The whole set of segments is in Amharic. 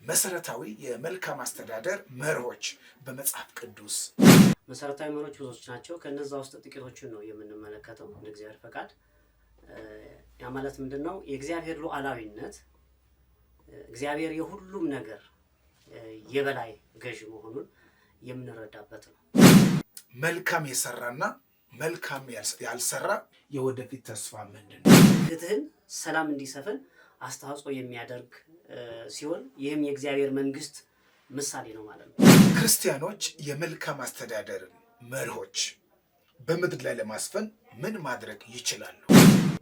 መሰረታዊ የመልካም አስተዳደር መርሆች በመጽሐፍ ቅዱስ። መሰረታዊ መርሆች ብዙዎች ናቸው። ከነዛ ውስጥ ጥቂቶቹን ነው የምንመለከተው እንደ እግዚአብሔር ፈቃድ። ያ ማለት ምንድነው? የእግዚአብሔር ሉዓላዊነት፣ እግዚአብሔር የሁሉም ነገር የበላይ ገዥ መሆኑን የምንረዳበት ነው። መልካም የሰራና መልካም ያልሰራ የወደፊት ተስፋ ምንድነው? ፍትህን፣ ሰላም እንዲሰፍን አስተዋጽኦ የሚያደርግ ሲሆን ይህም የእግዚአብሔር መንግስት ምሳሌ ነው ማለት ነው። ክርስቲያኖች የመልካም አስተዳደርን መርሆች በምድር ላይ ለማስፈን ምን ማድረግ ይችላሉ?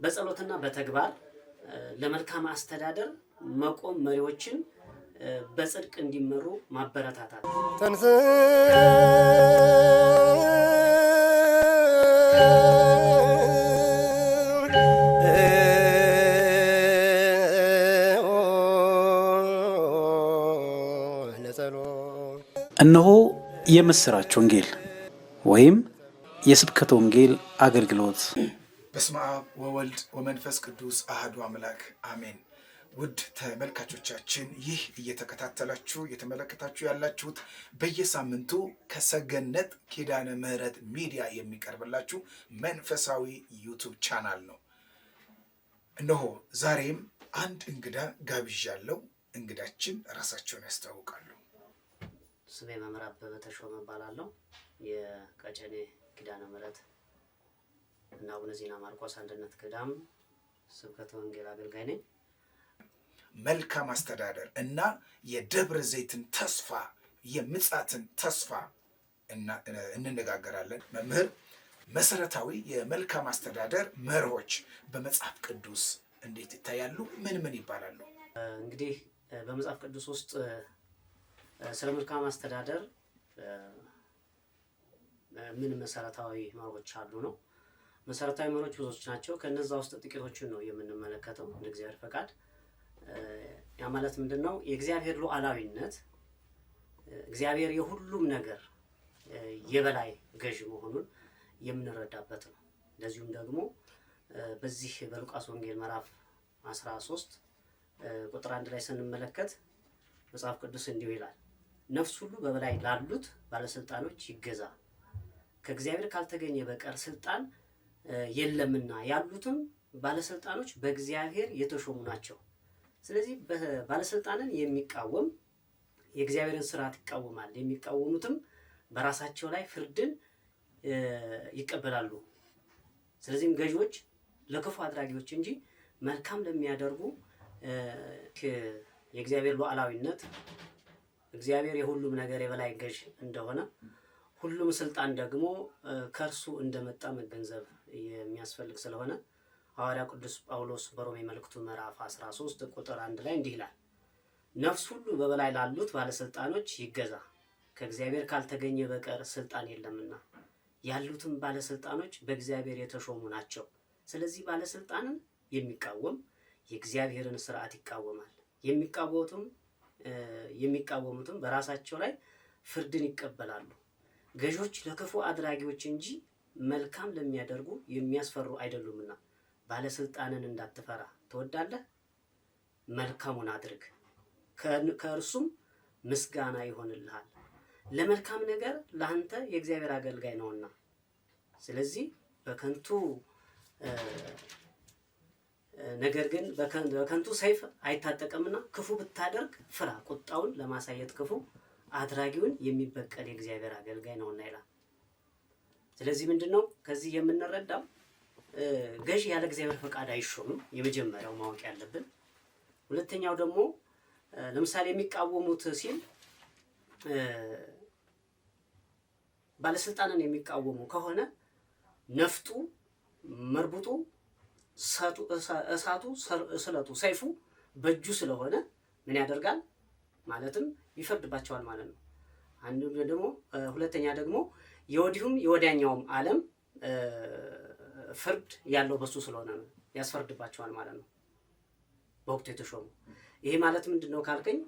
በጸሎትና በተግባር ለመልካም አስተዳደር መቆም፣ መሪዎችን በጽድቅ እንዲመሩ ማበረታታት። እነሆ የምስራች ወንጌል ወይም የስብከተ ወንጌል አገልግሎት። በስመ አብ ወወልድ ወመንፈስ ቅዱስ አሐዱ አምላክ አሜን። ውድ ተመልካቾቻችን ይህ እየተከታተላችሁ እየተመለከታችሁ ያላችሁት በየሳምንቱ ከሰገነት ኪዳነ ምህረት ሚዲያ የሚቀርብላችሁ መንፈሳዊ ዩቱብ ቻናል ነው። እነሆ ዛሬም አንድ እንግዳ ጋብዣለሁ። እንግዳችን ራሳቸውን ያስተዋውቃሉ። ስሜ መምህር አበበ ተሾመ እባላለሁ። የቀጨኔ ኪዳነ ምህረት እና አቡነ ዜና ማርቆስ አንድነት ገዳም ስብከተ ወንጌል አገልጋይ ነኝ። መልካም አስተዳደር እና የደብረ ዘይትን ተስፋ የምጽአትን ተስፋ እንነጋገራለን። መምህር፣ መሰረታዊ የመልካም አስተዳደር መርሆች በመጽሐፍ ቅዱስ እንዴት ይታያሉ? ምን ምን ይባላሉ? እንግዲህ በመጽሐፍ ቅዱስ ውስጥ ስለ መልካም አስተዳደር ምን መሰረታዊ መርሆች አሉ ነው። መሰረታዊ መርሆች ብዙዎች ናቸው። ከነዛ ውስጥ ጥቂቶቹን ነው የምንመለከተው እንደ እግዚአብሔር ፈቃድ። ያ ማለት ምንድነው? የእግዚአብሔር ሉዓላዊነት፣ እግዚአብሔር የሁሉም ነገር የበላይ ገዥ መሆኑን የምንረዳበት ነው። እንደዚሁም ደግሞ በዚህ በሉቃስ ወንጌል ምዕራፍ 13 ቁጥር 1 ላይ ስንመለከት መጽሐፍ ቅዱስ እንዲህ ይላል፣ ነፍስ ሁሉ በበላይ ላሉት ባለስልጣኖች ይገዛ፣ ከእግዚአብሔር ካልተገኘ በቀር ስልጣን የለምና ያሉትም ባለስልጣኖች በእግዚአብሔር የተሾሙ ናቸው። ስለዚህ ባለስልጣንን የሚቃወም የእግዚአብሔርን ስርዓት ይቃወማል። የሚቃወሙትም በራሳቸው ላይ ፍርድን ይቀበላሉ። ስለዚህም ገዢዎች ለክፉ አድራጊዎች እንጂ መልካም ለሚያደርጉ የእግዚአብሔር ሉዓላዊነት፣ እግዚአብሔር የሁሉም ነገር የበላይ ገዥ እንደሆነ፣ ሁሉም ስልጣን ደግሞ ከእርሱ እንደመጣ መገንዘብ የሚያስፈልግ ስለሆነ ሐዋርያው ቅዱስ ጳውሎስ በሮሜ መልእክቱ ምዕራፍ 13 ቁጥር 1 ላይ እንዲህ ይላል፣ ነፍስ ሁሉ በበላይ ላሉት ባለስልጣኖች ይገዛ፣ ከእግዚአብሔር ካልተገኘ በቀር ስልጣን የለምና ያሉትም ባለስልጣኖች በእግዚአብሔር የተሾሙ ናቸው። ስለዚህ ባለስልጣንን የሚቃወም የእግዚአብሔርን ስርዓት ይቃወማል። የሚቃወሙትም በራሳቸው ላይ ፍርድን ይቀበላሉ። ገዦች ለክፉ አድራጊዎች እንጂ መልካም ለሚያደርጉ የሚያስፈሩ አይደሉምና ባለስልጣንን እንዳትፈራ ትወዳለህ? መልካሙን አድርግ፣ ከእርሱም ምስጋና ይሆንልሃል። ለመልካም ነገር ለአንተ የእግዚአብሔር አገልጋይ ነውና። ስለዚህ በከንቱ ነገር ግን በከንቱ ሰይፍ አይታጠቅምና ክፉ ብታደርግ ፍራ፣ ቁጣውን ለማሳየት ክፉ አድራጊውን የሚበቀል የእግዚአብሔር አገልጋይ ነውና ይላል። ስለዚህ ምንድነው ከዚህ የምንረዳው? ገዥ ያለ እግዚአብሔር ፈቃድ አይሾምም። የመጀመሪያው ማወቅ ያለብን። ሁለተኛው ደግሞ ለምሳሌ የሚቃወሙት ሲል ባለስልጣንን የሚቃወሙ ከሆነ ነፍጡ፣ መርቡጡ፣ እሳቱ፣ ስለቱ፣ ሰይፉ በእጁ ስለሆነ ምን ያደርጋል? ማለትም ይፈርድባቸዋል ማለት ነው። አንዱ ደግሞ ሁለተኛ ደግሞ የወዲሁም የወዲያኛውም ዓለም ፍርድ ያለው በሱ ስለሆነ ነው ያስፈርድባቸዋል ማለት ነው በወቅቱ የተሾሙ። ይሄ ማለት ምንድነው ካልከኝ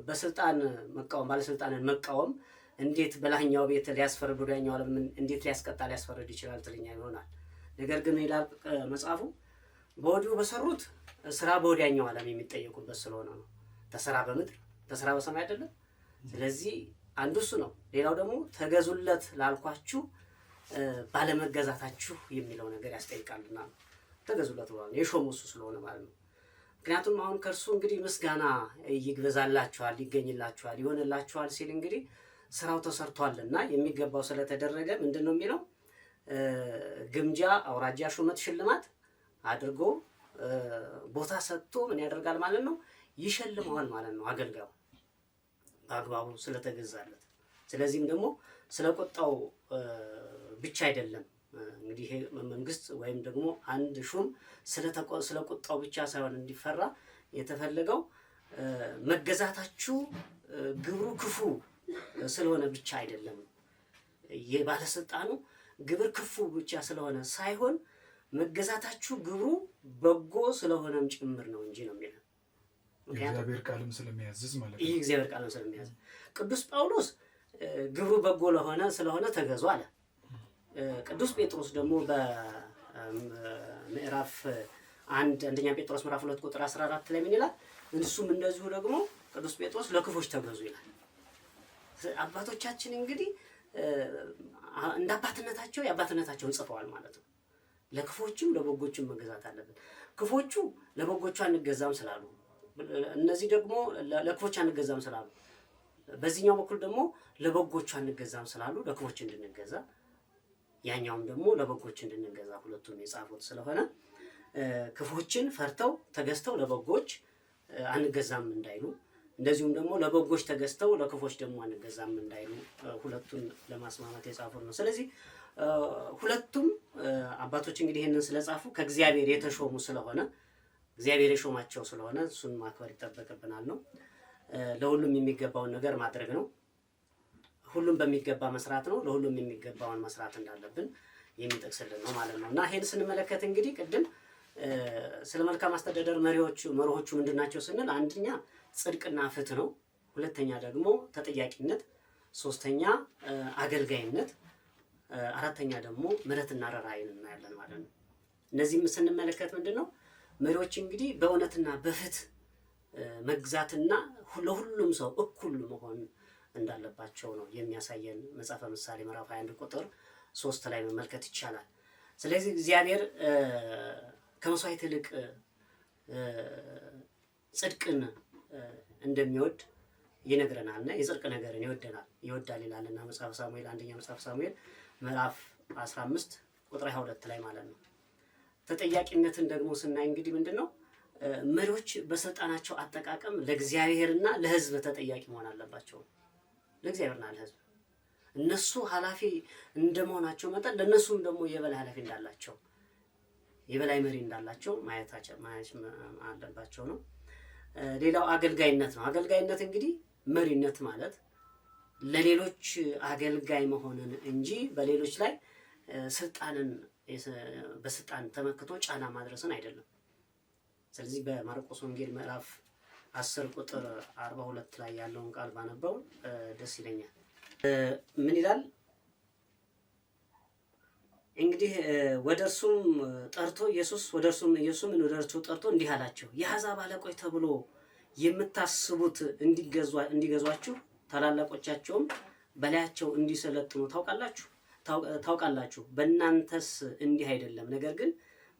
በስልጣን መቃወም ባለስልጣንን መቃወም እንዴት በላኛው ቤት ሊያስፈርድ ወዲያኛው ዓለም እንዴት ሊያስቀጣ ሊያስፈርድ ይችላል ትልኛ ይሆናል። ነገር ግን ይላል መጽሐፉ በወዲሁ በሰሩት ስራ በወዲያኛው ዓለም የሚጠየቁበት ስለሆነ ነው። ተሰራ በምድር ተሰራ በሰማይ አይደለም። ስለዚህ አንዱ እሱ ነው። ሌላው ደግሞ ተገዙለት ላልኳችሁ ባለመገዛታችሁ የሚለው ነገር ያስጠይቃልና ተገዙለት ብሏል። የሾሙ እሱ ስለሆነ ማለት ነው። ምክንያቱም አሁን ከእርሱ እንግዲህ ምስጋና ይግበዛላችኋል፣ ይገኝላችኋል፣ ይሆንላችኋል ሲል እንግዲህ ስራው ተሰርቷልና የሚገባው ስለተደረገ ምንድን ነው የሚለው ግምጃ፣ አውራጃ፣ ሹመት፣ ሽልማት አድርጎ ቦታ ሰጥቶ ምን ያደርጋል ማለት ነው? ይሸልመዋል ማለት ነው አገልጋዩ በአግባቡ ስለተገዛለት። ስለዚህም ደግሞ ስለቆጣው ብቻ አይደለም እንግዲህ ይሄ መንግስት ወይም ደግሞ አንድ ሹም ስለቆጣው ብቻ ሳይሆን እንዲፈራ የተፈለገው መገዛታችሁ ግብሩ ክፉ ስለሆነ ብቻ አይደለም። የባለስልጣኑ ግብር ክፉ ብቻ ስለሆነ ሳይሆን መገዛታችሁ ግብሩ በጎ ስለሆነም ጭምር ነው እንጂ ነው የሚለው። የእግዚአብሔር ቃልም ስለሚያዝዝ ማለት ነው። ይህ እግዚአብሔር ቃልም ስለሚያዝዝ ቅዱስ ጳውሎስ ግብሩ በጎ ስለሆነ ተገዙ አለ። ቅዱስ ጴጥሮስ ደግሞ በምዕራፍ አንደኛ ጴጥሮስ ምዕራፍ 2 ቁጥር 14 ላይ ምን ይላል? እሱም እንደዚሁ ደግሞ ቅዱስ ጴጥሮስ ለክፎች ተገዙ ይላል። አባቶቻችን እንግዲህ እንደ አባትነታቸው የአባትነታቸውን ጽፈዋል ማለት ነው። ለክፎችም ለበጎችም መገዛት አለብን። ክፎቹ ለበጎቹ አንገዛም ስላሉ፣ እነዚህ ደግሞ ለክፎች አንገዛም ስላሉ፣ በዚህኛው በኩል ደግሞ ለበጎቹ አንገዛም ስላሉ ለክፎች እንድንገዛ፣ ያኛውም ደግሞ ለበጎች እንድንገዛ ሁለቱም የጻፉት ስለሆነ ክፎችን ፈርተው ተገዝተው ለበጎች አንገዛም እንዳይሉ፣ እንደዚሁም ደግሞ ለበጎች ተገዝተው ለክፎች ደግሞ አንገዛም እንዳይሉ ሁለቱን ለማስማማት የጻፉት ነው። ስለዚህ ሁለቱም አባቶች እንግዲህ ይህንን ስለጻፉ ከእግዚአብሔር የተሾሙ ስለሆነ እግዚአብሔር የሾማቸው ስለሆነ እሱን ማክበር ይጠበቅብናል ነው። ለሁሉም የሚገባውን ነገር ማድረግ ነው። ሁሉም በሚገባ መስራት ነው። ለሁሉም የሚገባውን መስራት እንዳለብን የሚጠቅስልን ነው ማለት ነው። እና ይሄን ስንመለከት እንግዲህ ቅድም ስለ መልካም አስተዳደር መርሆቹ ምንድናቸው ስንል አንደኛ ጽድቅና ፍትህ ነው። ሁለተኛ ደግሞ ተጠያቂነት፣ ሶስተኛ አገልጋይነት፣ አራተኛ ደግሞ ምሕረትና ርኅራኄን እናያለን ማለት ነው። እነዚህም ስንመለከት ምንድነው መሪዎች እንግዲህ በእውነትና በፍትህ መግዛትና ለሁሉም ሰው እኩል መሆን እንዳለባቸው ነው የሚያሳየን መጽሐፈ ምሳሌ ምዕራፍ 21 ቁጥር 3 ላይ መመልከት ይቻላል። ስለዚህ እግዚአብሔር ከመስዋዕት ይልቅ ጽድቅን እንደሚወድ ይነግረናልና የጽድቅ ነገርን ይወዳል ይላልና መጽሐፈ ሳሙኤል አንደኛ መጽሐፈ ሳሙኤል ምዕራፍ 15 ቁጥር 22 ላይ ማለት ነው። ተጠያቂነትን ደግሞ ስናይ እንግዲህ ምንድነው መሪዎች በስልጣናቸው አጠቃቀም ለእግዚአብሔርና ለሕዝብ ተጠያቂ መሆን አለባቸው። ለእግዚአብሔርና ለሕዝብ እነሱ ኃላፊ እንደመሆናቸው መጠን ለእነሱም ደግሞ የበላይ ኃላፊ እንዳላቸው የበላይ መሪ እንዳላቸው ማየት አለባቸው ነው። ሌላው አገልጋይነት ነው። አገልጋይነት እንግዲህ መሪነት ማለት ለሌሎች አገልጋይ መሆንን እንጂ በሌሎች ላይ በስልጣን ተመክቶ ጫና ማድረስን አይደለም። ስለዚህ በማርቆስ ወንጌል ምዕራፍ 10 ቁጥር 42 ላይ ያለውን ቃል ባነበው ደስ ይለኛል። ምን ይላል? እንግዲህ ወደ እርሱም ጠርቶ ኢየሱስም ወደ እርሱ ጠርቶ እንዲህ አላቸው፣ የአሕዛብ አለቆች ተብሎ የምታስቡት እንዲገዟችሁ ታላላቆቻቸውም በላያቸው እንዲሰለጥኑ ታውቃላችሁ። በእናንተስ እንዲህ አይደለም። ነገር ግን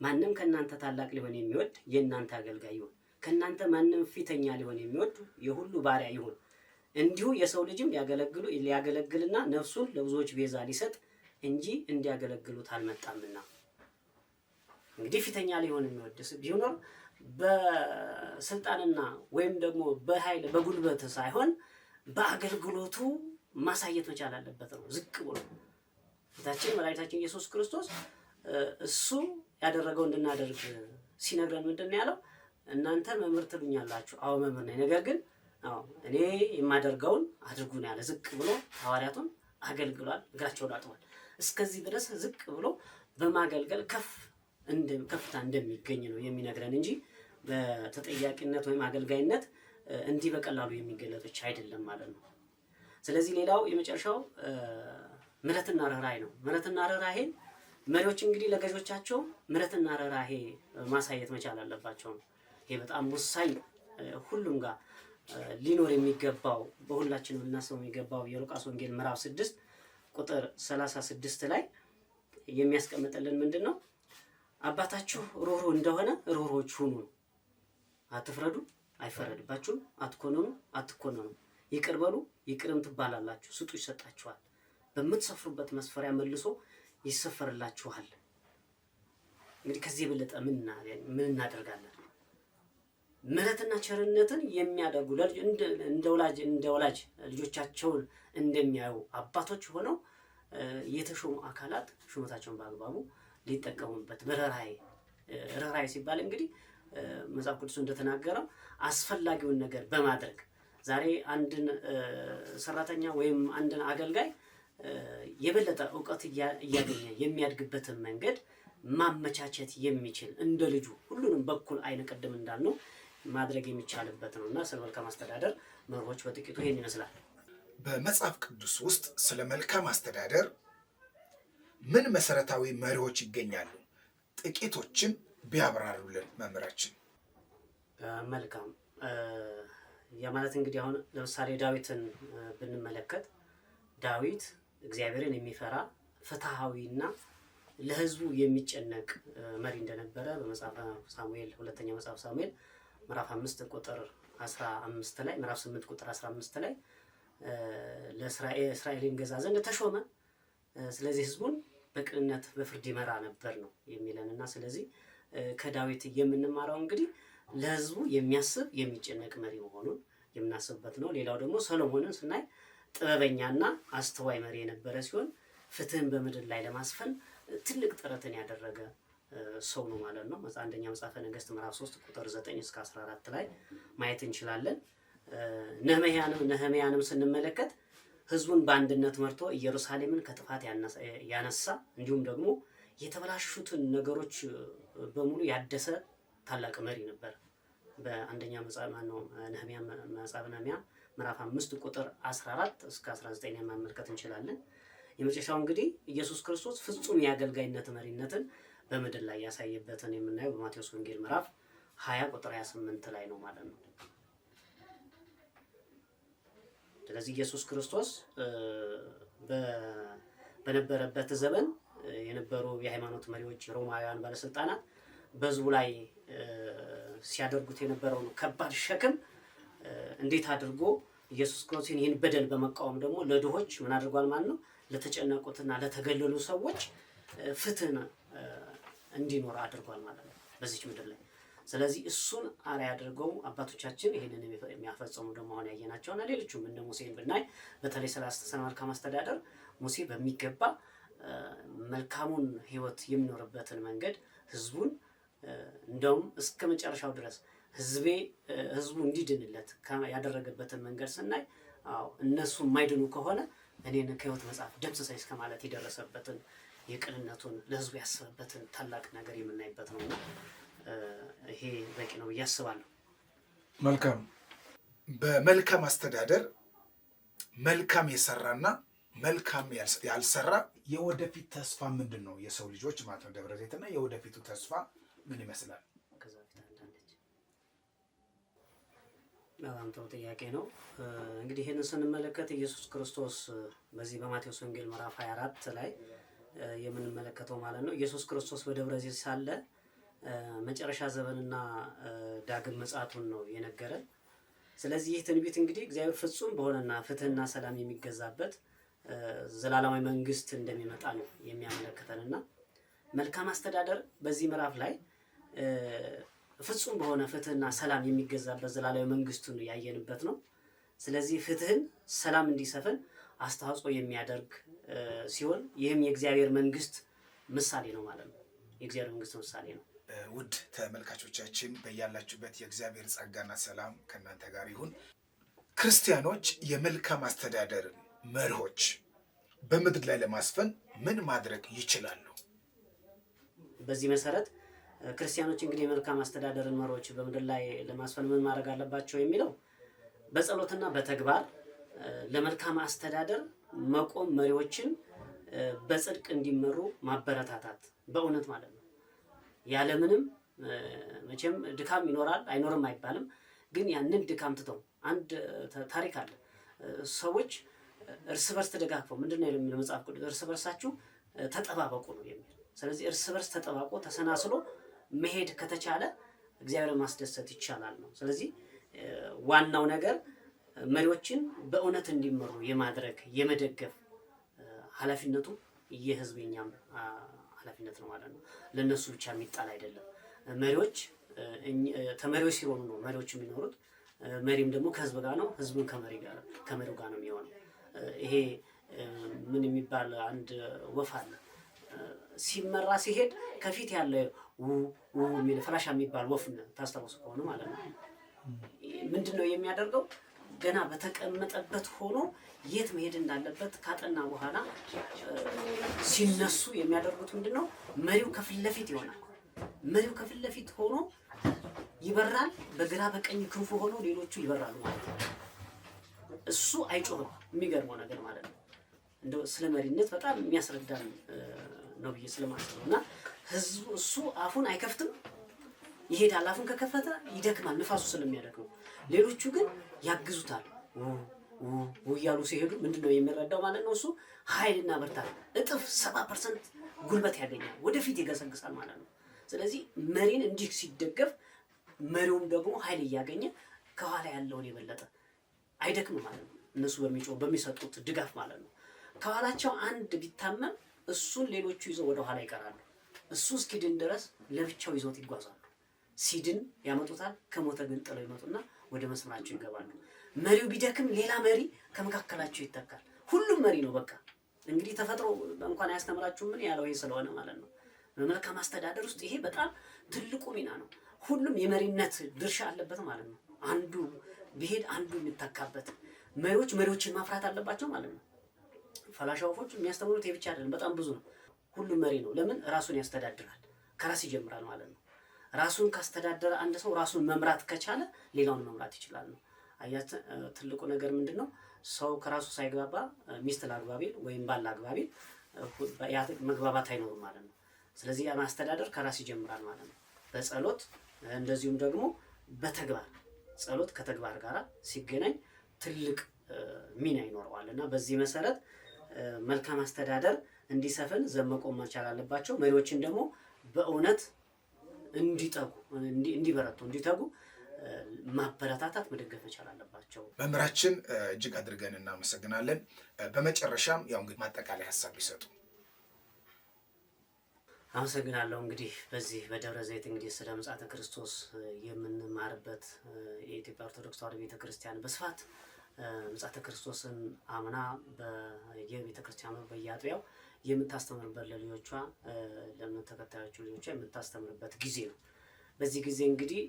ማንም ከእናንተ ታላቅ ሊሆን የሚወድ የእናንተ አገልጋይ ይሁን፣ ከእናንተ ማንም ፊተኛ ሊሆን የሚወድ የሁሉ ባሪያ ይሁን። እንዲሁ የሰው ልጅም ሊያገለግልና ነፍሱን ለብዙዎች ቤዛ ሊሰጥ እንጂ እንዲያገለግሉት አልመጣምና። እንግዲህ ፊተኛ ሊሆን የሚወድ ቢሆን በስልጣንና ወይም ደግሞ በኃይል በጉልበት ሳይሆን በአገልግሎቱ ማሳየት መቻል አለበት ነው። ዝቅ ብሎ ጌታችን መድኃኒታችን ኢየሱስ ክርስቶስ እሱ ያደረገው እንድናደርግ ሲነግረን ምንድን ያለው? እናንተ መምህር ትሉኛላችሁ። አዎ መምህር ነኝ፣ ነገር ግን እኔ የማደርገውን አድርጉ ነው ያለ። ዝቅ ብሎ ሐዋርያቱን አገልግሏል፣ እግራቸውን አጥቧል። እስከዚህ ድረስ ዝቅ ብሎ በማገልገል ከፍታ እንደሚገኝ ነው የሚነግረን እንጂ በተጠያቂነት ወይም አገልጋይነት እንዲህ በቀላሉ የሚገለጦች አይደለም ማለት ነው። ስለዚህ ሌላው የመጨረሻው ምሕረትና ርኅራኄ ነው። ምሕረትና ርኅራኄን መሪዎች እንግዲህ ለገዦቻቸው ምሕረትና ርኅራኄ ማሳየት መቻል አለባቸው ነው። ይሄ በጣም ወሳኝ ሁሉም ጋር ሊኖር የሚገባው በሁላችንም ልናስበው የሚገባው የሉቃስ ወንጌል ምዕራፍ 6 ቁጥር 36 ላይ የሚያስቀምጥልን ምንድን ነው? አባታችሁ ሩህሩህ እንደሆነ ሩህሩሆች ሁኑ፣ አትፍረዱ፣ አይፈረድባችሁም፣ አትኮንኑ፣ አትኮነኑ፣ ይቅር በሉ፣ ይቅርም ትባላላችሁ፣ ስጡ ይሰጣችኋል፣ በምትሰፍሩበት መስፈሪያ መልሶ ይሰፈርላችኋል። እንግዲህ ከዚህ የበለጠ ምን እናደርጋለን? ምሕረትና ቸርነትን የሚያደርጉ እንደ ወላጅ ልጆቻቸውን እንደሚያዩ አባቶች ሆነው የተሾሙ አካላት ሹመታቸውን በአግባቡ ሊጠቀሙበት ርኅራኄ ሲባል እንግዲህ መጽሐፍ ቅዱስ እንደተናገረው አስፈላጊውን ነገር በማድረግ ዛሬ አንድን ሰራተኛ ወይም አንድን አገልጋይ የበለጠ እውቀት እያገኘ የሚያድግበትን መንገድ ማመቻቸት የሚችል እንደ ልጁ ሁሉንም በኩል አይን ቅድም እንዳልነው ማድረግ የሚቻልበት ነው እና ስለ መልካም አስተዳደር መርሆች በጥቂቱ ይሄን ይመስላል። በመጽሐፍ ቅዱስ ውስጥ ስለ መልካም አስተዳደር ምን መሰረታዊ መሪዎች ይገኛሉ? ጥቂቶችን ቢያብራሩልን መምህራችን። መልካም ያ ማለት እንግዲህ አሁን ለምሳሌ ዳዊትን ብንመለከት ዳዊት እግዚአብሔርን የሚፈራ ፍትሃዊና ለሕዝቡ የሚጨነቅ መሪ እንደነበረ በመጽሐፈ ሳሙኤል ሁለተኛ መጽሐፍ ሳሙኤል ምዕራፍ 5 ቁጥር 15 ላይ ምዕራፍ 8 ቁጥር 15 ላይ ለእስራኤልን ገዛ ዘንድ ተሾመ። ስለዚህ ሕዝቡን በቅንነት በፍርድ ይመራ ነበር ነው የሚለንና ስለዚህ ከዳዊት የምንማረው እንግዲህ ለሕዝቡ የሚያስብ የሚጨነቅ መሪ መሆኑን የምናስብበት ነው። ሌላው ደግሞ ሰሎሞንን ስናይ ጥበበኛና አስተዋይ መሪ የነበረ ሲሆን ፍትህን በምድር ላይ ለማስፈን ትልቅ ጥረትን ያደረገ ሰው ነው ማለት ነው። አንደኛ መጽሐፈ ነገሥት ምዕራፍ 3 ቁጥር 9 እስከ 14 ላይ ማየት እንችላለን። ነህምያንም ስንመለከት ህዝቡን በአንድነት መርቶ ኢየሩሳሌምን ከጥፋት ያነሳ እንዲሁም ደግሞ የተበላሹትን ነገሮች በሙሉ ያደሰ ታላቅ መሪ ነበር። በአንደኛ መጽሐፍ ነህምያ ምዕራፍ 5 ቁጥር 14 እስከ 19 መመልከት እንችላለን። የመጨረሻው እንግዲህ ኢየሱስ ክርስቶስ ፍጹም የአገልጋይነት መሪነትን በምድር ላይ ያሳየበትን የምናየው በማቴዎስ ወንጌል ምዕራፍ 20 ቁጥር 28 ላይ ነው ማለት ነው። ስለዚህ ኢየሱስ ክርስቶስ በነበረበት ዘመን የነበሩ የሃይማኖት መሪዎች፣ ሮማውያን ባለስልጣናት በህዝቡ ላይ ሲያደርጉት የነበረውን ከባድ ሸክም እንዴት አድርጎ ኢየሱስ ክርስቶስን ይህን በደል በመቃወም ደግሞ ለድሆች ምን አድርጓል ማለት ነው? ለተጨነቁትና ለተገለሉ ሰዎች ፍትህን እንዲኖር አድርጓል ማለት ነው በዚች ምድር ላይ። ስለዚህ እሱን አርአያ አድርገው አባቶቻችን ይህንን የሚያፈጽሙ ደግሞ አሁን ያየናቸውና ሌሎቹም እንደ ሙሴን ብናይ በተለይ ስለ መልካም አስተዳደር ሙሴ በሚገባ መልካሙን ህይወት የሚኖርበትን መንገድ ህዝቡን እንደውም እስከ መጨረሻው ድረስ ህዝቡ እንዲድንለት ያደረገበትን መንገድ ስናይ እነሱ የማይድኑ ከሆነ እኔን ከህይወት መጽሐፍ ደምስሰኝ እስከ ማለት የደረሰበትን የቅንነቱን ለህዝቡ ያሰበበትን ታላቅ ነገር የምናይበት ነውና ይሄ በቂ ነው ብዬ አስባለሁ። መልካም። በመልካም አስተዳደር መልካም የሰራና መልካም ያልሰራ የወደፊት ተስፋ ምንድን ነው? የሰው ልጆች ማለት ነው ደብረ ዘይትና የወደፊቱ ተስፋ ምን ይመስላል? በጣም ጥሩ ጥያቄ ነው። እንግዲህ ይህንን ስንመለከት ኢየሱስ ክርስቶስ በዚህ በማቴዎስ ወንጌል ምዕራፍ 24 ላይ የምንመለከተው ማለት ነው ኢየሱስ ክርስቶስ በደብረ ዘይት ሳለ መጨረሻ ዘመንና ዳግም ምጽአቱን ነው የነገረን። ስለዚህ ይህ ትንቢት እንግዲህ እግዚአብሔር ፍጹም በሆነና ፍትህና ሰላም የሚገዛበት ዘላለማዊ መንግስት እንደሚመጣ ነው የሚያመለክተንና መልካም አስተዳደር በዚህ ምዕራፍ ላይ ፍጹም በሆነ ፍትህና ሰላም የሚገዛበት ዘላለማዊ መንግስቱን ያየንበት ነው። ስለዚህ ፍትህን፣ ሰላም እንዲሰፍን አስተዋጽኦ የሚያደርግ ሲሆን ይህም የእግዚአብሔር መንግስት ምሳሌ ነው ማለት ነው። የእግዚአብሔር መንግስት ምሳሌ ነው። ውድ ተመልካቾቻችን በያላችሁበት የእግዚአብሔር ጸጋና ሰላም ከእናንተ ጋር ይሁን። ክርስቲያኖች የመልካም አስተዳደር መርሆች በምድር ላይ ለማስፈን ምን ማድረግ ይችላሉ? በዚህ መሰረት ክርስቲያኖች እንግዲህ የመልካም አስተዳደርን መርሆች በምድር ላይ ለማስፈን ምን ማድረግ አለባቸው የሚለው በጸሎትና በተግባር ለመልካም አስተዳደር መቆም፣ መሪዎችን በጽድቅ እንዲመሩ ማበረታታት በእውነት ማለት ነው። ያለምንም መቼም ድካም ይኖራል አይኖርም አይባልም፣ ግን ያንን ድካም ትተው አንድ ታሪክ አለ። ሰዎች እርስ በርስ ተደጋግፈው ምንድነው የሚለው መጽሐፍ ቅዱስ እርስ በርሳችሁ ተጠባበቁ ነው የሚለው። ስለዚህ እርስ በርስ ተጠባብቆ ተሰናስሎ መሄድ ከተቻለ እግዚአብሔርን ማስደሰት ይቻላል ነው። ስለዚህ ዋናው ነገር መሪዎችን በእውነት እንዲመሩ የማድረግ የመደገፍ ኃላፊነቱ የህዝብኛም ኃላፊነት ነው ማለት ነው። ለነሱ ብቻ የሚጣል አይደለም። መሪዎች ተመሪዎች ሲሆኑ ነው መሪዎች የሚኖሩት። መሪም ደግሞ ከህዝብ ጋር ነው፣ ህዝቡን ከመሪው ጋር ነው የሚሆነው። ይሄ ምን የሚባል አንድ ወፍ አለ ሲመራ ሲሄድ ከፊት ያለ የሚል ፍላሻ የሚባል ወፍ ታስታውሱ ከሆነ ማለት ነው። ምንድነው የሚያደርገው? ገና በተቀመጠበት ሆኖ የት መሄድ እንዳለበት ካጠና በኋላ ሲነሱ የሚያደርጉት ምንድነው? መሪው ከፊት ለፊት ይሆናል። መሪው ከፊት ለፊት ሆኖ ይበራል። በግራ በቀኝ ክንፉ ሆኖ ሌሎቹ ይበራሉ ማለት ነው። እሱ አይጮህም። የሚገርመው ነገር ማለት ነው። እንደው ስለ መሪነት በጣም የሚያስረዳን ነው ብዬ ስለማስበው እና ህዝቡ እሱ አፉን አይከፍትም፣ ይሄዳል። አፉን ከከፈተ ይደክማል፣ ንፋሱ ስለሚያደክመው። ሌሎቹ ግን ያግዙታል። እያሉ ሲሄዱ ምንድነው የሚረዳው ማለት ነው? እሱ ኃይልና ብርታት እጥፍ 70% ጉልበት ያገኛል፣ ወደፊት ይገሰግሳል ማለት ነው። ስለዚህ መሪን እንዲህ ሲደገፍ መሪውም ደግሞ ኃይል እያገኘ ከኋላ ያለውን የበለጠ አይደክም ማለት ነው። እነሱ በሚሰጡት ድጋፍ ማለት ነው። ከኋላቸው አንድ ቢታመም እሱን ሌሎቹ ይዘው ወደ ኋላ ይቀራሉ። እሱ እስኪድን ድረስ ለብቻው ይዞት ይጓዛሉ። ሲድን ያመጡታል። ከሞተ ግን ጥለው ይመጡና ወደ መስመራቸው ይገባሉ። መሪው ቢደክም ሌላ መሪ ከመካከላቸው ይተካል። ሁሉም መሪ ነው። በቃ እንግዲህ ተፈጥሮ እንኳን አያስተምራችሁም ምን ያለው ይሄ ስለሆነ ማለት ነው። በመልካም አስተዳደር ውስጥ ይሄ በጣም ትልቁ ሚና ነው። ሁሉም የመሪነት ድርሻ አለበት ማለት ነው። አንዱ ቢሄድ አንዱ የሚተካበት መሪዎችን ማፍራት አለባቸው ማለት ነው። ፈላሻ ወፎች የሚያስተምሩት ይሄ ብቻ አይደለም፣ በጣም ብዙ ነው። ሁሉም መሪ ነው። ለምን? ራሱን ያስተዳድራል። ከራስ ይጀምራል ማለት ነው። ራሱን ካስተዳደረ አንድ ሰው ራሱን መምራት ከቻለ ሌላውን መምራት ይችላል ነው። አያት ትልቁ ነገር ምንድነው? ሰው ከራሱ ሳይግባባ ሚስት ላግባቢል ወይም ባል ላግባቢል ያ መግባባት አይኖርም ማለት ነው። ስለዚህ ማስተዳደር ከራስ ይጀምራል ማለት ነው። በጸሎት እንደዚሁም ደግሞ በተግባር ጸሎት ከተግባር ጋር ሲገናኝ ትልቅ ሚና ይኖረዋል እና በዚህ መሰረት መልካም አስተዳደር እንዲሰፍን ዘመቆም መቻል አለባቸው። መሪዎችን ደግሞ በእውነት እንዲበረቱ እንዲተጉ ማበረታታት መደገፍ መቻል አለባቸው። መምህራችን እጅግ አድርገን እናመሰግናለን። በመጨረሻም ያው እንግዲህ ማጠቃለያ ሀሳብ ይሰጡ። አመሰግናለሁ። እንግዲህ በዚህ በደብረ ዘይት እንግዲህ ስለ ምጽአተ ክርስቶስ የምንማርበት የኢትዮጵያ ኦርቶዶክስ ተዋሕዶ ቤተክርስቲያን በስፋት ምጽአተ ክርስቶስን አምና በየቤተክርስቲያኑ በየአጥቢያው የምታስተምርበት ለልጆቿ ለእምነት ተከታዮቹ ልጆቿ የምታስተምርበት ጊዜ ነው። በዚህ ጊዜ እንግዲህ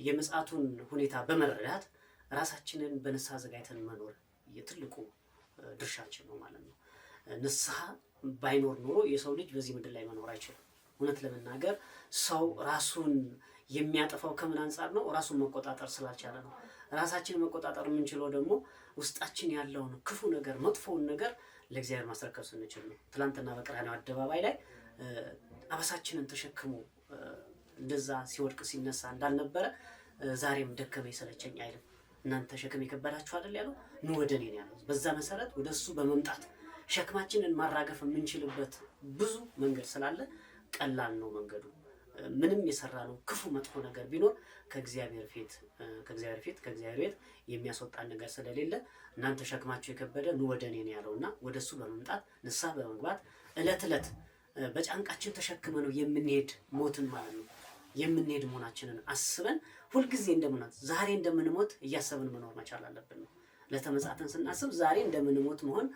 የምጽአቱን ሁኔታ በመረዳት ራሳችንን በንስሐ ዘጋጅተን መኖር የትልቁ ድርሻችን ነው ማለት ነው። ንስሐ ባይኖር ኖሮ የሰው ልጅ በዚህ ምድር ላይ መኖር አይችልም። እውነት ለመናገር ሰው ራሱን የሚያጠፋው ከምን አንጻር ነው? ራሱን መቆጣጠር ስላልቻለ ነው። ራሳችንን መቆጣጠር የምንችለው ደግሞ ውስጣችን ያለውን ክፉ ነገር መጥፎውን ነገር ለእግዚአብሔር ማስረከብ ስንችል ነው። ትላንትና በቀራንዮ አደባባይ ላይ አበሳችንን ተሸክሞ እንደዛ ሲወድቅ ሲነሳ እንዳልነበረ ዛሬም ደከመኝ ሰለቸኝ አይልም። እናንተ ሸክም የከበዳችሁ አይደል ያለው? ኑ ወደ እኔ ያለው። በዛ መሰረት ወደሱ በመምጣት ሸክማችንን ማራገፍ የምንችልበት ብዙ መንገድ ስላለ ቀላል ነው መንገዱ። ምንም የሰራ ነው ክፉ መጥፎ ነገር ቢኖር ከእግዚአብሔር ቤት የሚያስወጣን ነገር ስለሌለ እናንተ ሸክማችሁ የከበደ ኑ ወደ እኔ ነው ያለውና ወደሱ በመምጣት ንስሐ በመግባት እለት በጫንቃችን ተሸክመ ነው የምንሄድ ሞትን ማለት ነው የምንሄድ መሆናችንን አስበን ሁልጊዜ ዛሬ እንደምንሞት እያሰብን መኖር መቻል አለብን ነው። ለተመጻተን ስናስብ ዛሬ እንደምንሞት መሆን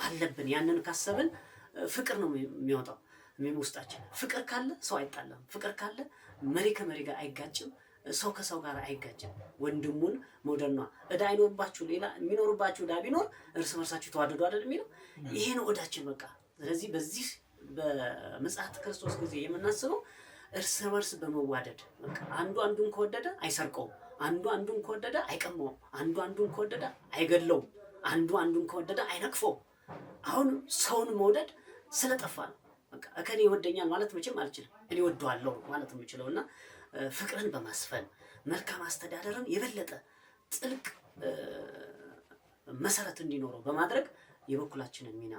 አለብን። ያንን ካሰብን ፍቅር ነው የሚወጣው ውስጣችን። ፍቅር ካለ ሰው አይጣላም። ፍቅር ካለ መሪ ከመሪ ጋር አይጋጭም። ሰው ከሰው ጋር አይጋጭም። ወንድሙን መውደድ ነው። ዕዳ አይኖርባችሁ ሌላ የሚኖርባችሁ ዕዳ ቢኖር እርስ በርሳችሁ ተዋደዱ አይደል የሚለው ይሄ ነው ዕዳችን በቃ። ስለዚህ በዚህ በምጽአተ ክርስቶስ ጊዜ የምናስበው እርስ በርስ በመዋደድ በቃ አንዱ አንዱን ከወደደ አይሰርቀውም፣ አንዱ አንዱን ከወደደ አይቀማውም፣ አንዱ አንዱን ከወደደ አይገለውም፣ አንዱ አንዱን ከወደደ አይነቅፈውም። አሁን ሰውን መውደድ ስለጠፋ ነው። በቃ እከሌ ይወደኛል ማለት መቼም አልችልም፣ እኔ ወደዋለሁ ማለት የምችለውና ፍቅርን በማስፈን መልካም አስተዳደርን የበለጠ ጥልቅ መሰረት እንዲኖረው በማድረግ የበኩላችንን ሚና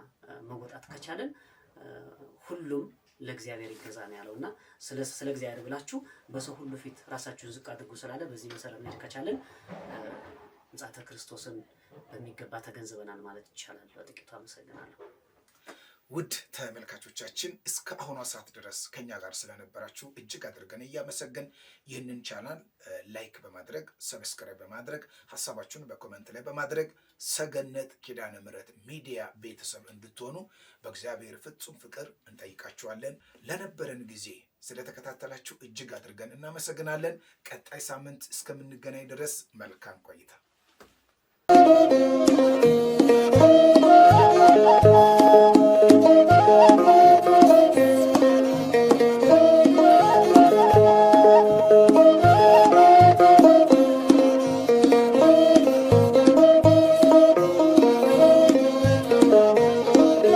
መወጣት ከቻለን ሁሉም ለእግዚአብሔር ይገዛ ነው ያለውና ስለ እግዚአብሔር ብላችሁ በሰው ሁሉ ፊት ራሳችሁን ዝቅ አድርጉ ስላለ በዚህ መሰረት መሄድ ከቻለን ምጽአተ ክርስቶስን በሚገባ ተገንዝበናል ማለት ይቻላል። በጥቂቱ አመሰግናለሁ። ውድ ተመልካቾቻችን እስከ አሁኗ ሰዓት ድረስ ከኛ ጋር ስለነበራችሁ እጅግ አድርገን እያመሰገን ይህንን ቻናል ላይክ በማድረግ ሰብስክራይብ በማድረግ ሀሳባችሁን በኮሜንት ላይ በማድረግ ሰገነት ኪዳነ ምሕረት ሚዲያ ቤተሰብ እንድትሆኑ በእግዚአብሔር ፍጹም ፍቅር እንጠይቃችኋለን። ለነበረን ጊዜ ስለተከታተላችሁ እጅግ አድርገን እናመሰግናለን። ቀጣይ ሳምንት እስከምንገናኝ ድረስ መልካም ቆይታ።